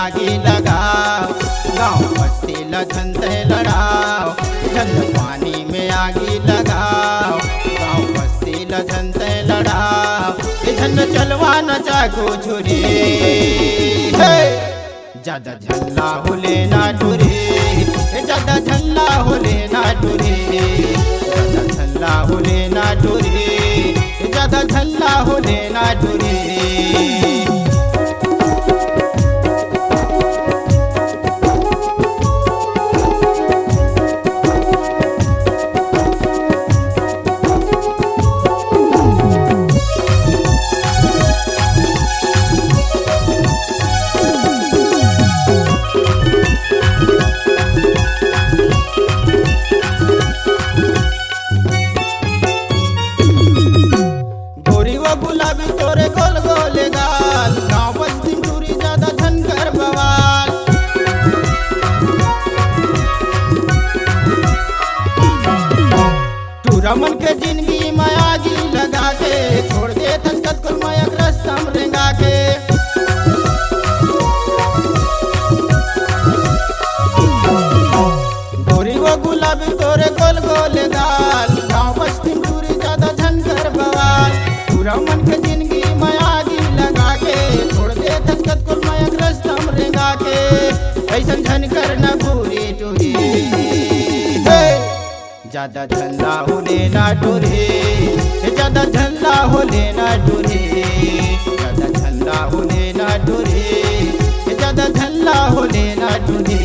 आगी लगाओ, गाँव बस्ती लछनते लड़ाओ। झंड पानी में आगी लगाओ, गाँव बस्ती लछनते लड़ाओ। झंड चलवा न चाको छुरी, ज्यादा झल्ला होले ना डुरी, ज्यादा झल्ला होले ना डुरी, ज्यादा झल्ला होले ना डुरी, ज्यादा झल्ला होले ना डुरी। गुलाबी तोरे गोल गोले गाल, गाँव बस्ती टूरी ज्यादा झनकर बवाल। टूरा मन के जिंदगी में आगी लगा के, छोड़ दे थकत कुल माया ग्रस्तम रेंगा के। गोरी वो गुलाबी तोरे गोल गोले गाल, गाँव बस्ती टूरी ज्यादा झनकर बवाल। मन के जिंदगी में आगी लगा के, छोड़ दे थकत कुल माया ग्रस्तम रेंगा के। ऐसन झनकर न पूरी टूरी, ज्यादा झल्ला होले ना डुरी, ज्यादा झल्ला होले ना डुरी, ज्यादा झल्ला होले ना डुरी, ज्यादा झल्ला होले ना डुरी।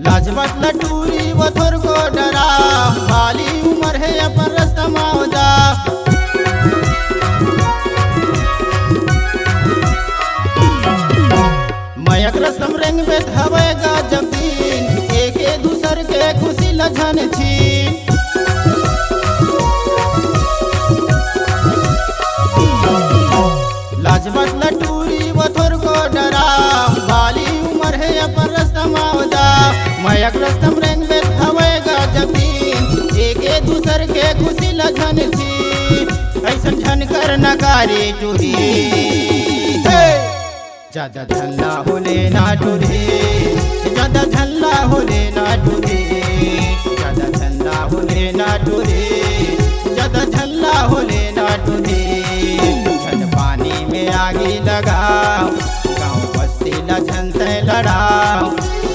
लाजपत लटूरी वो थोर को डरा, बाली उम्र है अपन रास्ता माओजा। मयक रस्म रंग में धवेगा जब दिन, एक दूसर के खुशी लझन छीन। लाजपत लटूरी वो थोर को डरा, बाली उम्र है अपन रास्ता माओजा। मयक रस्तम रंग में धवेगा जब दिन, एक दूसर के खुशी लझन छी। ऐसन झनकर नकारी टूरी, ज्यादा झल्ला होले ना डुरी, ज्यादा झल्ला होले ना डुरी, ज्यादा झल्ला होले ना डुरी, ज्यादा झल्ला होले ना डुरी। झंड पानी में आगी लगाओ, गाँव बस्ती लछनते लड़ाओ।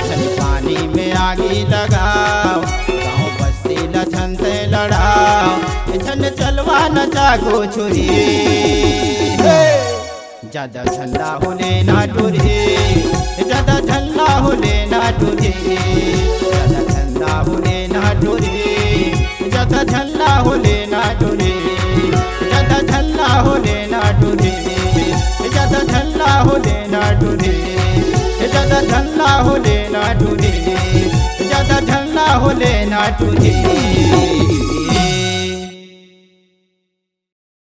झंड पानी में आगी लगाओ, गाँव बस्ती लछनते लड़ाओ। झंड चलवा न चाको छुरी, ज्यादा झल्ला होले ना डुरी, ज्यादा झल्ला होले ना डुरी, ज्यादा झल्ला होले ना डुरी, ज्यादा झल्ला होले ना डुरी, ज्यादा झल्ला होले ना डुरी, ज्यादा झल्ला होले ना डुरी, ज्यादा झल्ला होले ना डुरी, ज्यादा झल्ला होले ना डुरी।